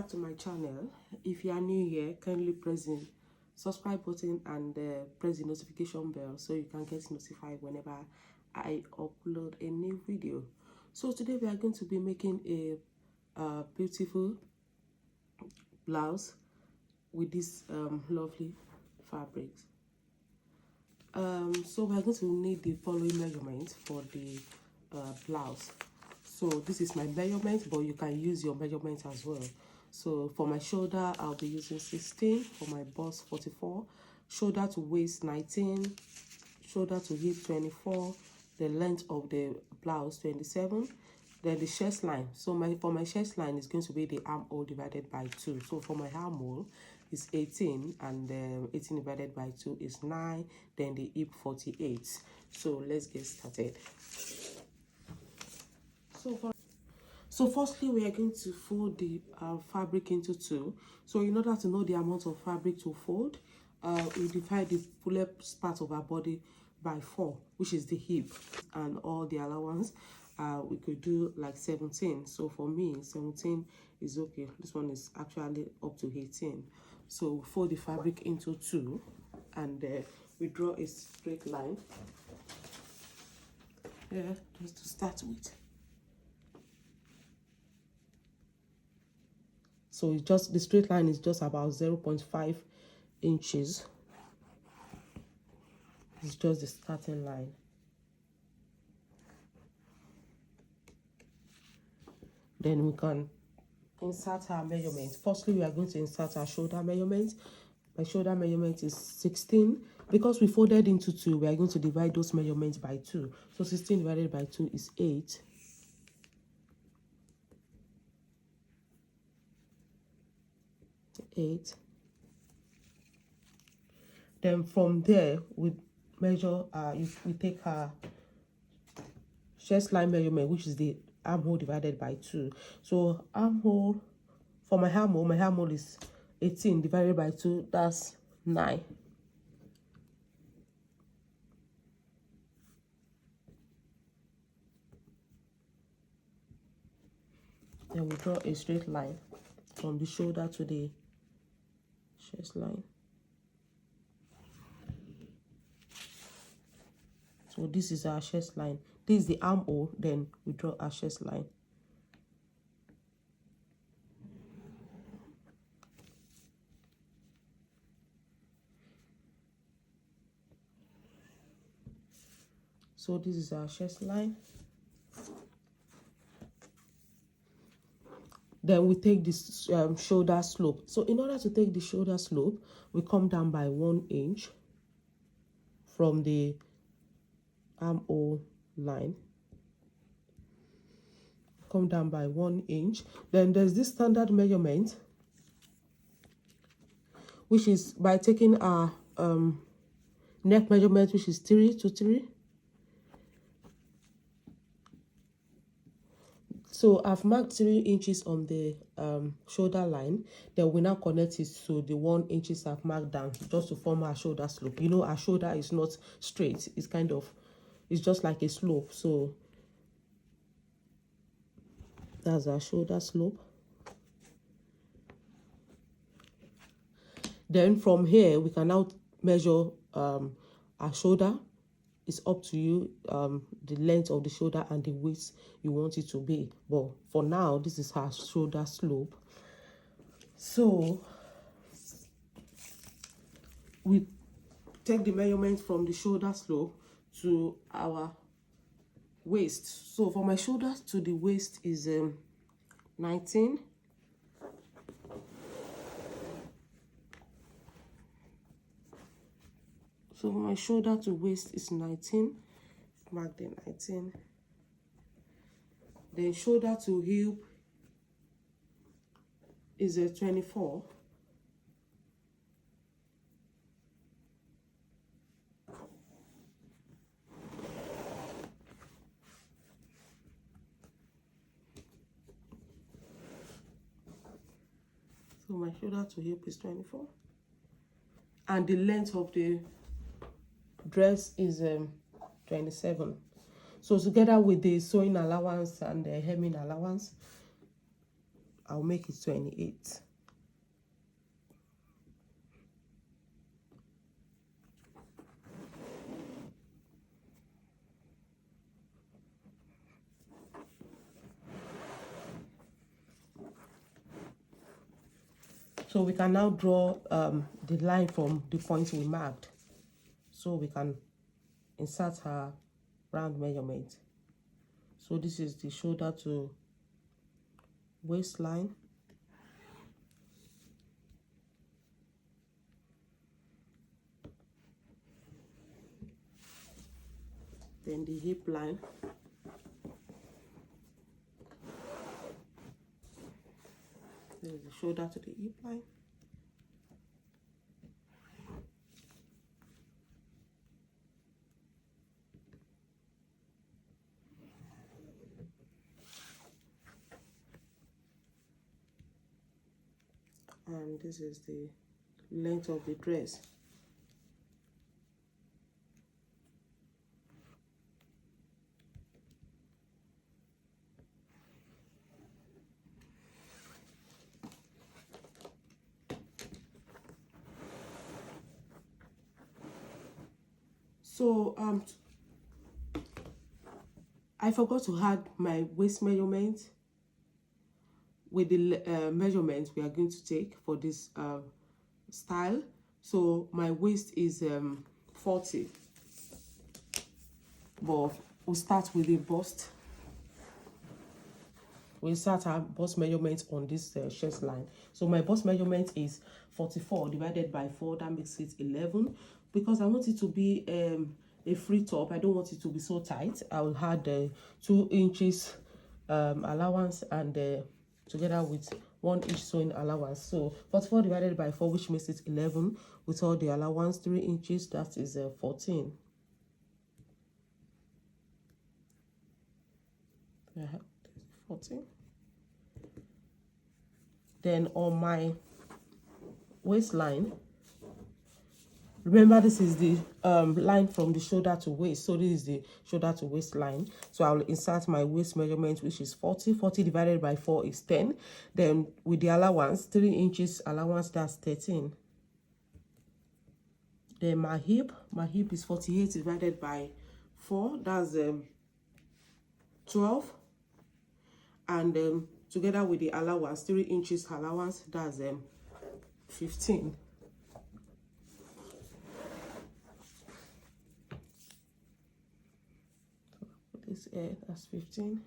back to my channel. If you are new here, kindly press the subscribe button and press the notification bell so you can get notified whenever I upload a new video. So today we are going to be making a beautiful blouse with this lovely fabrics. So we are going to need the following measurements for the blouse. So this is my measurement, but you can use your measurement as well. So for my shoulder, I'll be using 16, for my bust 44, shoulder to waist 19, shoulder to hip 24, the length of the blouse 27, then the chest line. So for my chest line is going to be the armhole divided by 2. So for my armhole is 18, and 18 divided by 2 is 9, then the hip 48. So let's get started. So firstly, we are going to fold the fabric into 2. So in order to know the amount of fabric to fold, we divide the fullest part of our body by 4, which is the hip, and all the allowance. We could do like 17. So for me, 17 is okay. This one is actually up to 18. So we fold the fabric into 2, and we draw a straight line. Just to start with. So it's just, the straight line is just about 0.5 inches. It's just the starting line. Then we can insert our measurements. Firstly, we are going to insert our shoulder measurement. My shoulder measurement is 16. Because we folded into 2, we are going to divide those measurements by 2. So 16 divided by 2 is 8. Then from there we measure we take our chest line measurement, which is the armhole divided by 2. So armhole, for my armhole is 18 divided by 2, that's 9. Then we draw a straight line from the shoulder to the chest line. So this is our chest line. This is the armhole, then we draw our chest line. So this is our chest line. Then we take this shoulder slope. So in order to take the shoulder slope, we come down by 1 inch from the armhole line. Come down by 1 inch. Then there's this standard measurement, which is by taking our neck measurement, which is 3 to 3. So I've marked 3 inches on the shoulder line. Then we now connect it to the 1 inches I've marked down, just to form our shoulder slope. You know, our shoulder is not straight. It's kind of, it's just like a slope. So that's our shoulder slope. Then from here, we can now measure our shoulder. It's up to you, the length of the shoulder and the width you want it to be. But for now, this is our shoulder slope. So we take the measurement from the shoulder slope to our waist. So for my shoulder to the waist is 19. So my shoulder to waist is 19. Mark the 19. Then shoulder to hip is 24. So my shoulder to hip is 24. And the length of the dress is 27. So together with the sewing allowance and the hemming allowance, I'll make it 28. So we can now draw the line from the point we marked. So we can insert our round measurement. So this is the shoulder to waistline. Then the hip line. There's the shoulder to the hip line. And this is the length of the dress. So I forgot to add my waist measurement with the measurements we are going to take for this style. So my waist is 40, but we'll start with the bust. We'll start our bust measurement on this chest line. So my bust measurement is 44 divided by 4. That makes it 11. Because I want it to be a free top, I don't want it to be so tight. I will add 2 inches allowance and together with 1 inch sewing allowance. So 44 divided by 4, which makes it 11, with all the allowance, 3 inches, that is 14. 14. Then on my waistline, remember this is the line from the shoulder to waist. So this is the shoulder to waist line. So I'll insert my waist measurement, which is 40. 40 divided by 4 is 10. Then with the allowance, 3 inches allowance, that's 13. Then my hip is 48 divided by 4, that's 12. And together with the allowance, 3 inches allowance, that's 15. This that's 15.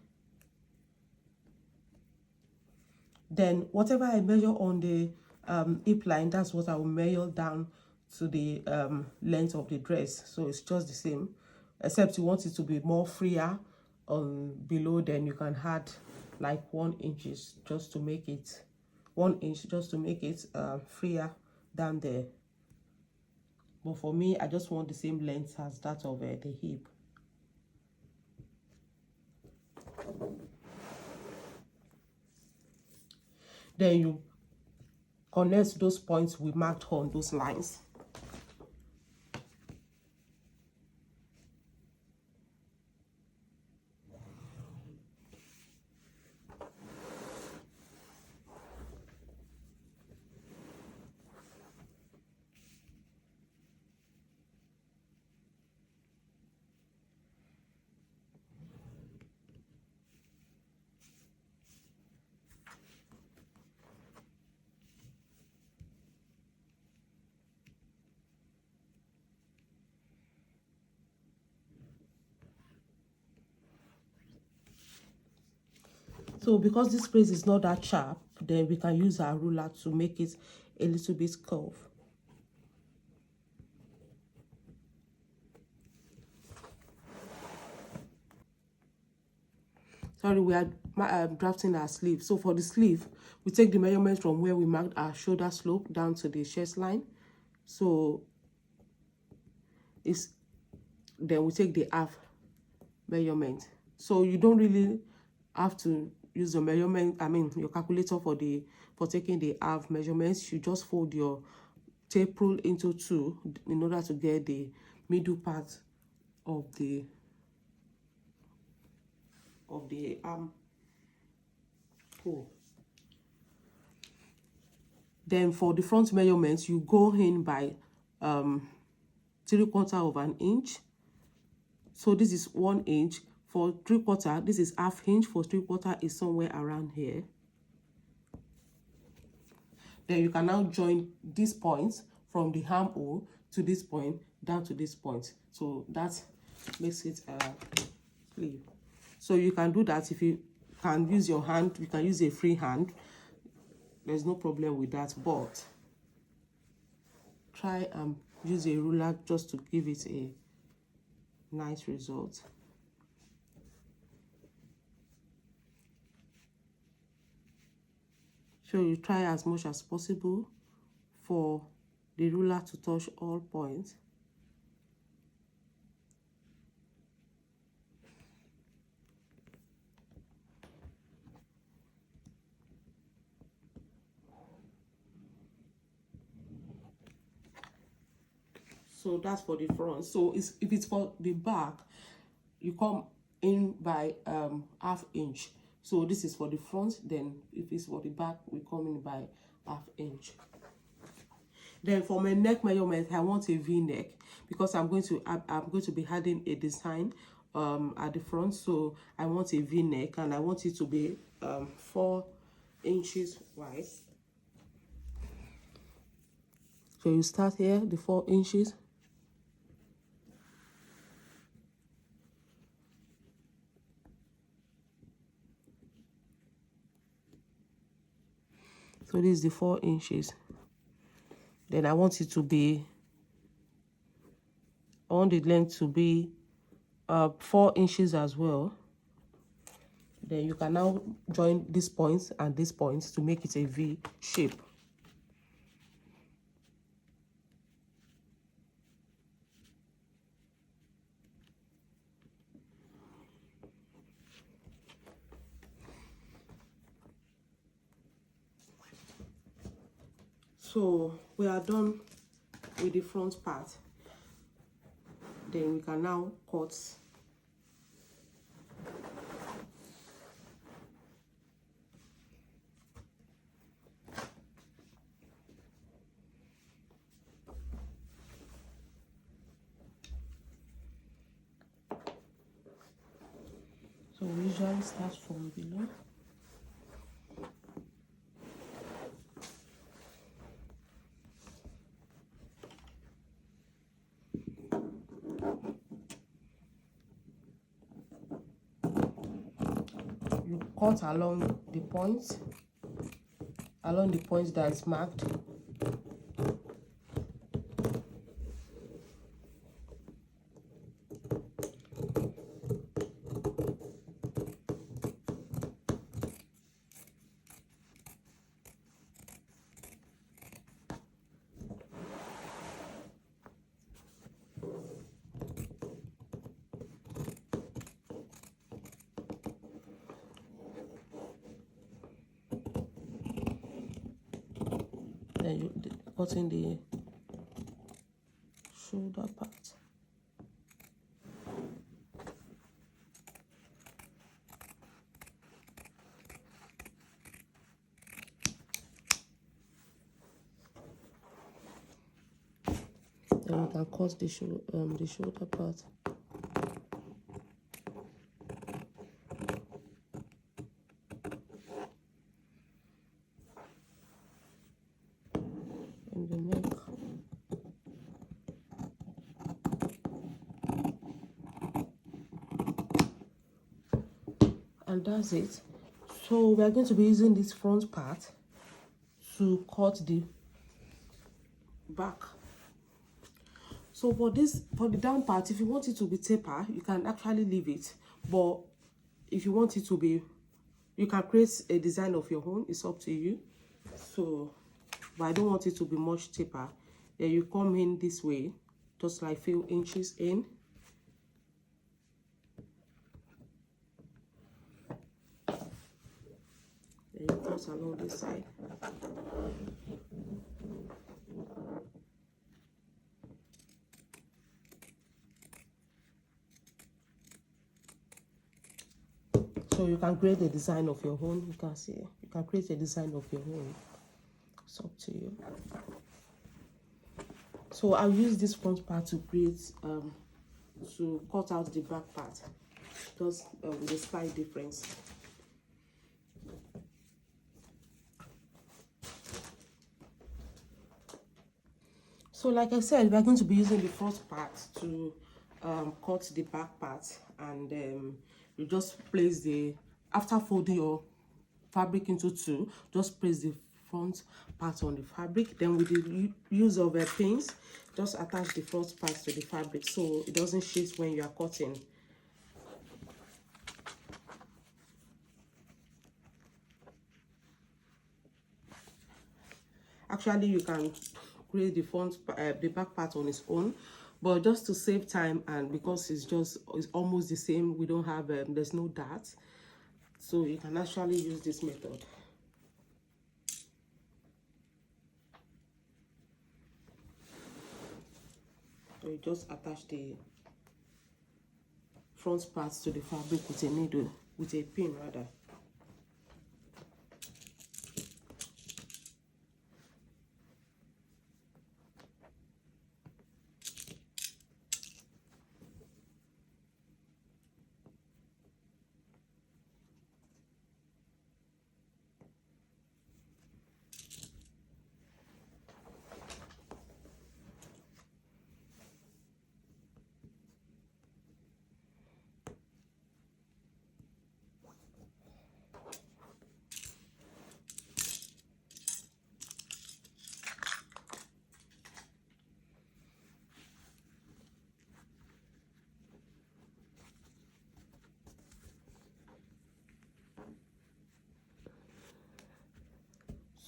Then whatever I measure on the hip line, that's what I will measure down to the length of the dress. So it's just the same, except you want it to be more freer on below, then you can add like 1 inch just to make it 1 inch just to make it freer down there. But for me, I just want the same length as that of the hip. Then you connect those points we marked on those lines. So because this place is not that sharp, then we can use our ruler to make it a little bit curved. Sorry, we are drafting our sleeve. So for the sleeve, we take the measurement from where we marked our shoulder slope down to the chest line. So then we take the half measurement. So you don't really have to use your measurement, your calculator for taking the half measurements. You just fold your tape rule into 2 in order to get the middle part of the arm hole. Then for the front measurements, you go in by 3/4 of an inch. So this is 1 inch. For 3/4, this is ½ inch. For 3/4 is somewhere around here. Then you can now join these points from the armhole to this point down to this point. So that makes it sleeve. So you can do that. If you can use your hand, you can use a free hand. There's no problem with that, but try and use a ruler just to give it a nice result. So you try as much as possible for the ruler to touch all points. So that's for the front. So if it's for the back, you come in by ½ inch. So this is for the front. Then if it's for the back, we come in by ½ inch. Then for my neck measurement, I want a V-neck because I'm going to be adding a design at the front. So I want a V-neck, and I want it to be 4 inches wide. So you start here, the 4 inches. So this is the 4 inches. Then I want it to be, I want the length to be 4 inches as well. Then you can now join these points and these points to make it a V shape. So we are done with the front part. Then we can now cut. So we usually start from below. You cut along the points that is marked. Then you cutting the shoulder part. Then you can cut the shoulder part. And the neck. And that's it. So we are going to be using this front part to cut the back. So for the down part, if you want it to be taper, you can actually leave it. But if you want it to be, you can create a design of your own. It's up to you. So, but I don't want it to be much taper. Then you come in this way, just like few inches in. Then you cut along this side. So you can create a design of your own. You can see, you can create a design of your own. It's up to you. So I'll use this front part to create to cut out the back part, just with a slight difference. So like I said, we're going to be using the front part to cut the back part, and you just place the, after folding your fabric into two, just place the front part on the fabric. Then with the use of pins, just attach the front part to the fabric so it doesn't shift when you are cutting. Actually, you can create the front, the back part on its own, but just to save time, and because it's almost the same, we don't have there's no dart, so you can actually use this method. So you just attach the front parts to the fabric with a needle, with a pin rather.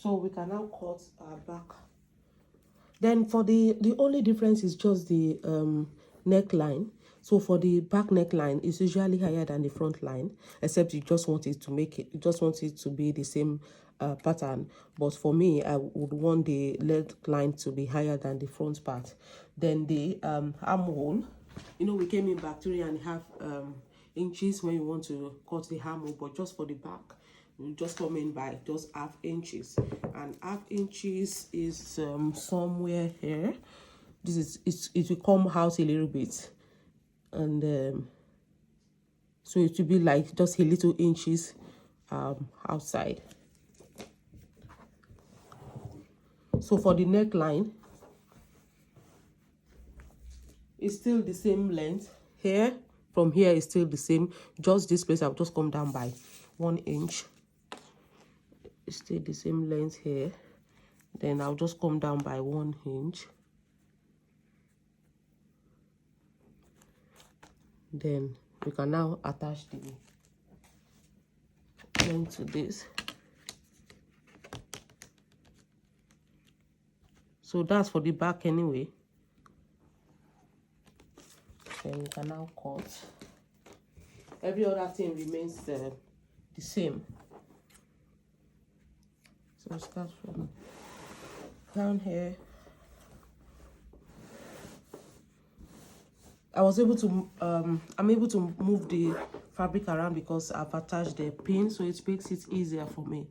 So we can now cut our back. Then for the only difference is just the neckline. So for the back neckline, it's usually higher than the front line, except you just want it to make it, you just want it to be the same pattern. But for me, I would want the leg line to be higher than the front part. Then the armhole, you know, we came in back 3.5 inches when you want to cut the armhole, but just for the back, you just come in by just 0.5 inches, and 0.5 inches is somewhere here. This is, it will come out a little bit, and so it will be like just a little inches outside. So for the neckline, it's still the same length here. From here is still the same, just this place I'll just come down by 1 inch. It's still the same length here. Then I'll just come down by 1 inch. Then we can now attach the length to this. So that's for the back anyway. Then we can now cut. Every other thing remains the same. So start from down here. I was able to I'm able to move the fabric around because I've attached the pin, so it makes it easier for me.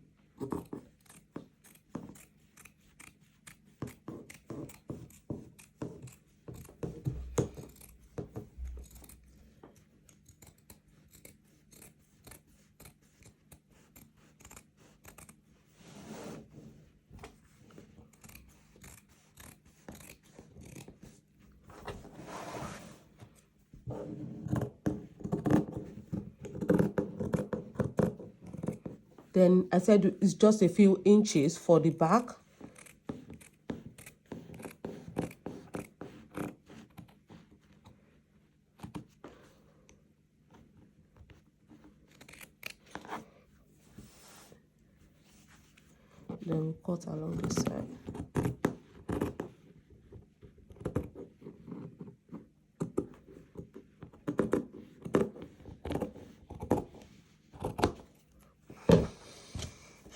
Then I said it's just a few inches for the back. Then we cut along this side.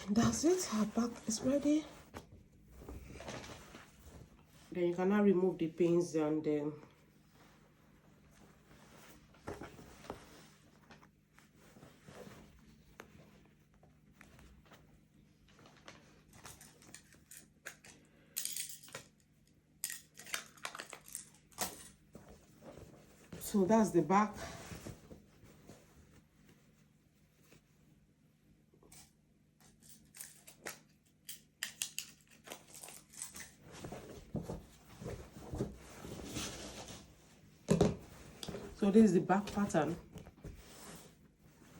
That's it, our back is ready. Then you can now remove the pins and then So that's the back. So this is the back pattern,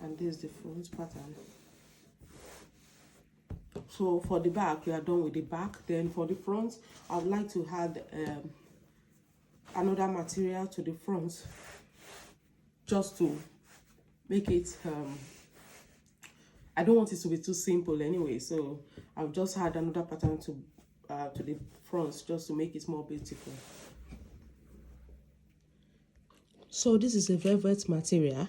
and this is the front pattern. So for the back, we are done with the back. Then for the front, I would like to add another material to the front, just to make it, I don't want it to be too simple anyway, so I've just had another pattern to the front, just to make it more beautiful. So this is a velvet material,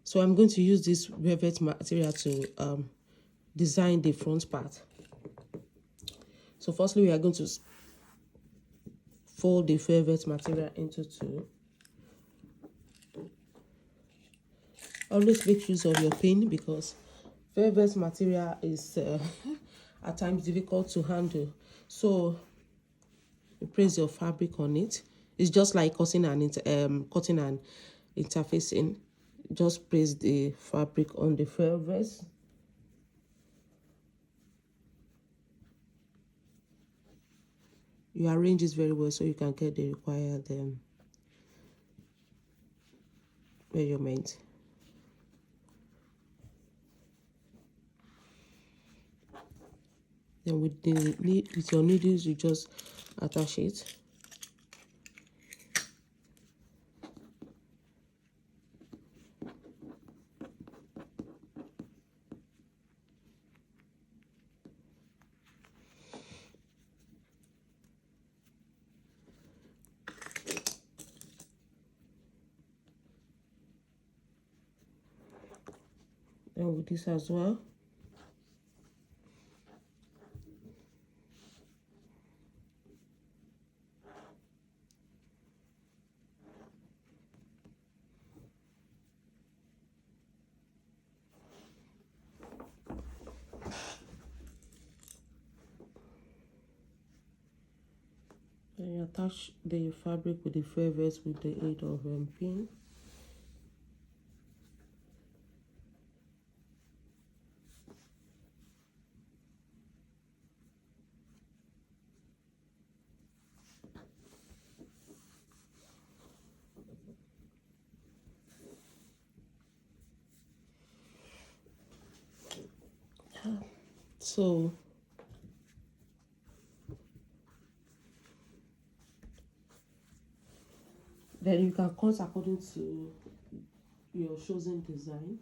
so I'm going to use this velvet material to design the front part. So firstly, we are going to fold the velvet material into two. Always make use of your pin, because velvet material is at times difficult to handle. So you place your fabric on it. It's just like cutting and interfacing. Just place the fabric on the velvet. You arrange it very well so you can get the required measurement. Then with your needles, you just attach it. And with this as well. Then you attach the fabric with the velvet with the aid of pin. So then you can cut according to your chosen design.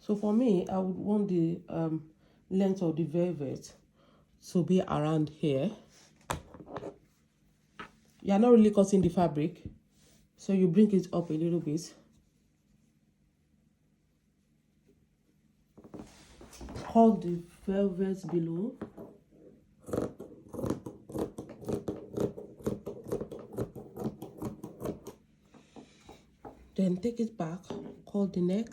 So for me, I would want the length of the velvet to be around here. You're not really cutting the fabric, so you bring it up a little bit. Hold the velvet below. Then take it back, cut the neck.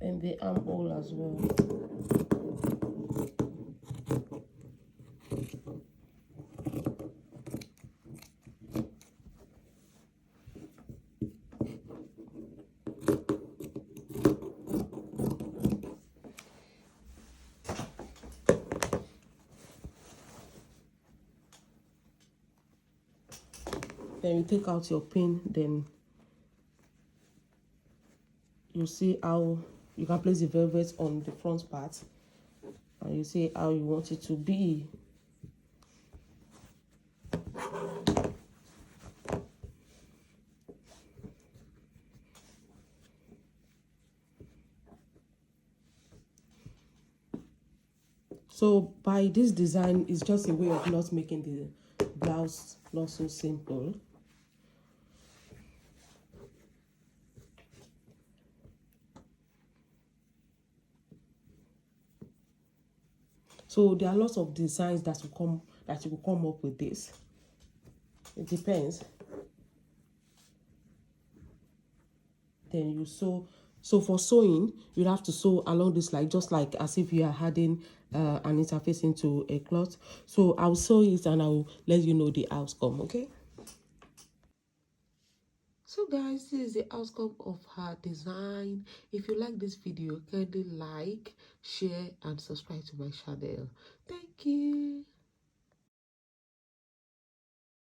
And the armhole as well. Then you take out your pin, then you see how you can place the velvet on the front part, and you see how you want it to be. So by this design, it's just a way of not making the blouse not so simple. So there are lots of designs that will come up with this. It depends. Then you sew. So for sewing, you have to sew along this line, just like as if you are adding an interface into a cloth. So I'll sew it and I'll let you know the outcome, okay? So guys, this is the outcome of her design. If you like this video, kindly like, share and subscribe to my channel. Thank you.